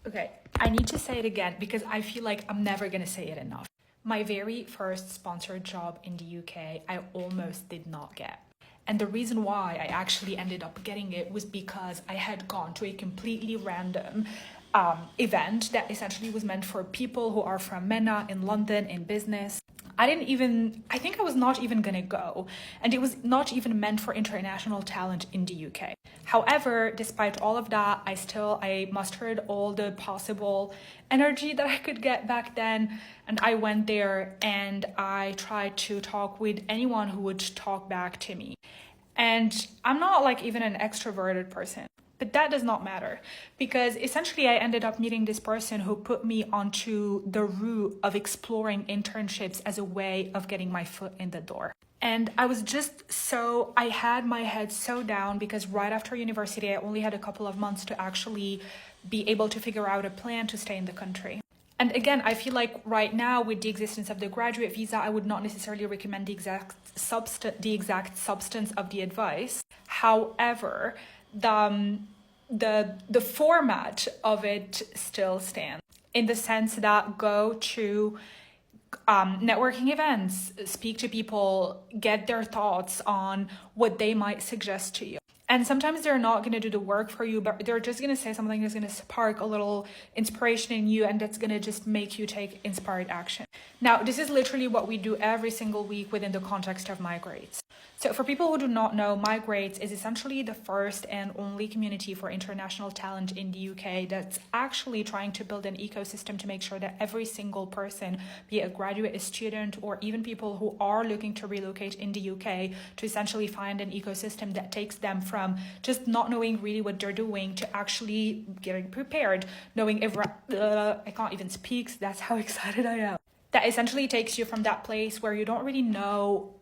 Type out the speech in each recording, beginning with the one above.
Okay, I need to say it again because I feel like I'm never gonna say it enough. My very first sponsored job in the UK, I almost did not get. And the reason why I actually ended up getting it was because I had gone to a completely random event that essentially was meant for people who are from MENA in London in business. I think I was not even gonna go, and it was not even meant for international talent in the UK. However, despite all of that, I mustered all the possible energy that I could get back then, and I went there and I tried to talk with anyone who would talk back to me. And I'm not like even an extroverted person. But that does not matter because essentially I ended up meeting this person who put me onto the route of exploring internships as a way of getting my foot in the door. And I had my head so down because right after university, I only had a couple of months to actually be able to figure out a plan to stay in the country. And again, I feel like right now with the existence of the graduate visa, I would not necessarily recommend the exact substance of the advice. However, the format of it still stands in the sense that go to networking events, speak to people, get their thoughts on what they might suggest to you. And sometimes they're not going to do the work for you, but they're just going to say something that's going to spark a little inspiration in you, and that's going to just make you take inspired action. Now, this is literally what we do every single week within the context of Migrates. So for people who do not know, Migrates is essentially the first and only community for international talent in the UK that's actually trying to build an ecosystem to make sure that every single person, be it a graduate, a student, or even people who are looking to relocate in the UK, to essentially find an ecosystem that takes them from just not knowing really what they're doing to actually getting prepared, knowing I can't even speak, so that's how excited I am. That essentially takes you from that place where you don't really know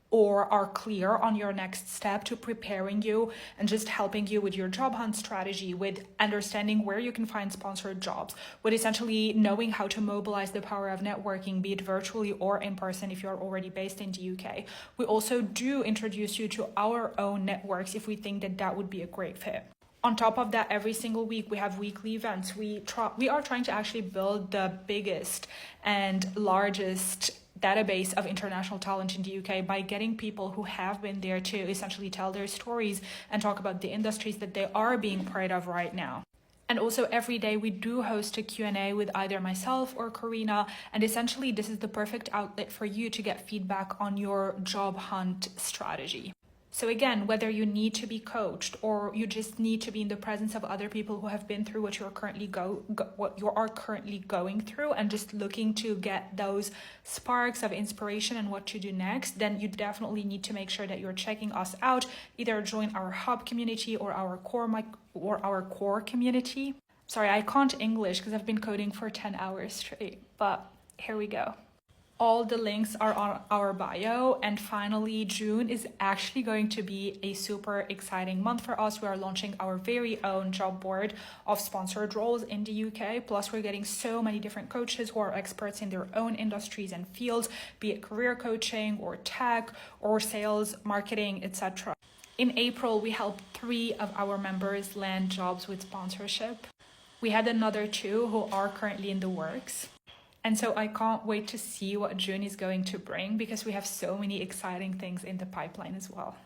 or are clear on your next step to preparing you and just helping you with your job hunt strategy, with understanding where you can find sponsored jobs, with essentially knowing how to mobilize the power of networking, be it virtually or in person if you're already based in the UK. We also do introduce you to our own networks if we think that that would be a great fit. On top of that, every single week we have weekly events. We are trying to actually build the biggest and largest database of international talent in the UK by getting people who have been there to essentially tell their stories and talk about the industries that they are being part of right now. And also every day we do host a Q&A with either myself or Karina, and essentially this is the perfect outlet for you to get feedback on your job hunt strategy. So again, whether you need to be coached or you just need to be in the presence of other people who have been through what you are currently going through and just looking to get those sparks of inspiration and what to do next, then you definitely need to make sure that you're checking us out. Either join our hub community or our core community. Sorry, I can't English because I've been coding for 10 hours straight, but here we go. All the links are on our bio. And finally, June is actually going to be a super exciting month for us. We are launching our very own job board of sponsored roles in the UK. Plus, we're getting so many different coaches who are experts in their own industries and fields, be it career coaching or tech or sales, marketing, etc. In April, we helped 3 of our members land jobs with sponsorship. We had another 2 who are currently in the works. And so I can't wait to see what June is going to bring because we have so many exciting things in the pipeline as well.